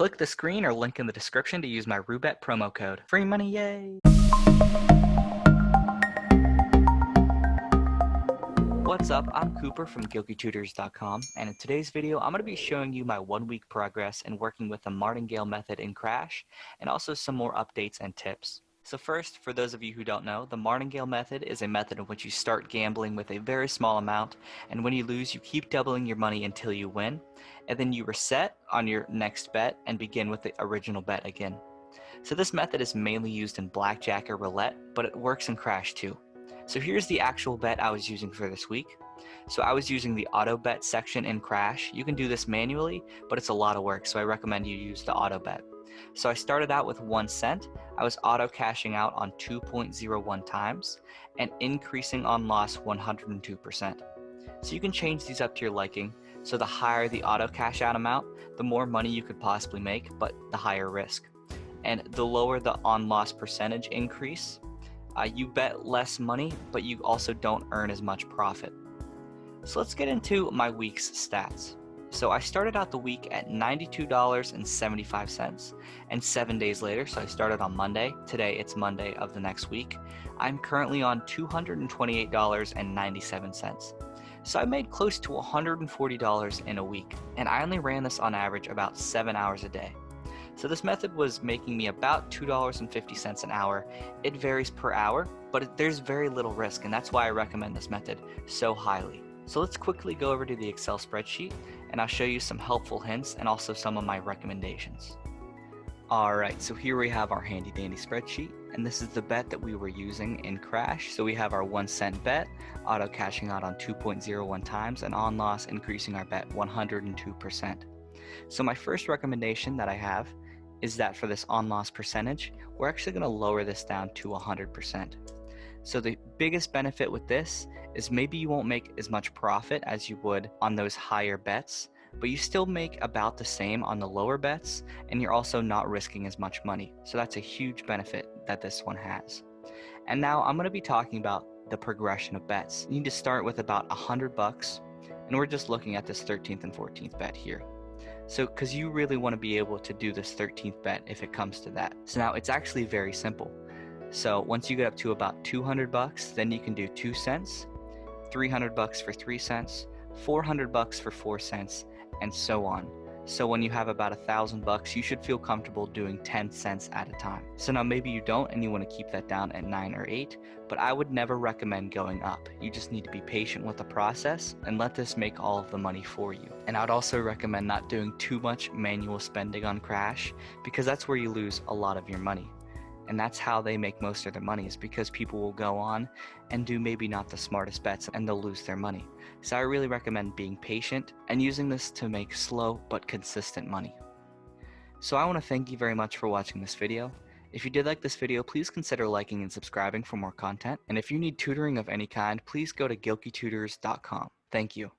Click the screen or link in the description to use my Roobet promo code. Free money, yay! What's up? I'm Cooper from GilkyTutors.com, and in today's video I'm going to be showing you my 1 week progress in working with the Martingale Method in Crash, and also some more updates and tips. So first, for those of you who don't know, the Martingale Method is a method in which you start gambling with a very small amount, and when you lose you keep doubling your money until you win, and then you reset on your next bet and begin with the original bet again. So this method is mainly used in blackjack or roulette, but it works in Crash too. So here's the actual bet I was using for this week. So I was using the auto bet section in Crash. You can do this manually, but it's a lot of work, so I recommend you use the auto bet. So I started out with 1 cent. I was auto cashing out on 2.01 times and increasing on loss 102%. So you can change these up to your liking. So the higher the auto cash out amount, the more money you could possibly make, but the higher risk. And the lower the on loss percentage increase, you bet less money, but you also don't earn as much profit. So let's get into my week's stats. So I started out the week at $92.75, and 7 days later, so I started on Monday, today it's Monday of the next week, I'm currently on $228.97. So I made close to $140 in a week, and I only ran this on average about 7 hours a day. So this method was making me about $2.50 an hour. It varies per hour, but there's very little risk, and that's why I recommend this method so highly. So let's quickly go over to the Excel spreadsheet, and I'll show you some helpful hints and also some of my recommendations. Alright, so here we have our handy dandy spreadsheet, and this is the bet that we were using in Crash. So we have our 1 cent bet, auto cashing out on 2.01 times, and on loss increasing our bet 102%. So my first recommendation that I have is that for this on loss percentage, we're actually going to lower this down to 100%. So the biggest benefit with this is maybe you won't make as much profit as you would on those higher bets, but you still make about the same on the lower bets, and you're also not risking as much money. So that's a huge benefit that this one has. And now I'm going to be talking about the progression of bets. You need to start with about $100, and we're just looking at this 13th and 14th bet here. So, because you really want to be able to do this 13th bet if it comes to that. So now it's actually very simple. So once you get up to about $200, then you can do 2 cents, $300 for 3 cents, $400 for 4 cents, and so on. So when you have about $1,000, you should feel comfortable doing 10 cents at a time. So now maybe you don't and you want to keep that down at 9 or 8, but I would never recommend going up. You just need to be patient with the process and let this make all of the money for you. And I would also recommend not doing too much manual spending on Crash, because that's where you lose a lot of your money. And that's how they make most of their money, is because people will go on and do maybe not the smartest bets and they'll lose their money. So I really recommend being patient and using this to make slow but consistent money. So I want to thank you very much for watching this video. If you did like this video, please consider liking and subscribing for more content. And if you need tutoring of any kind, please go to GilkyTutors.com. Thank you.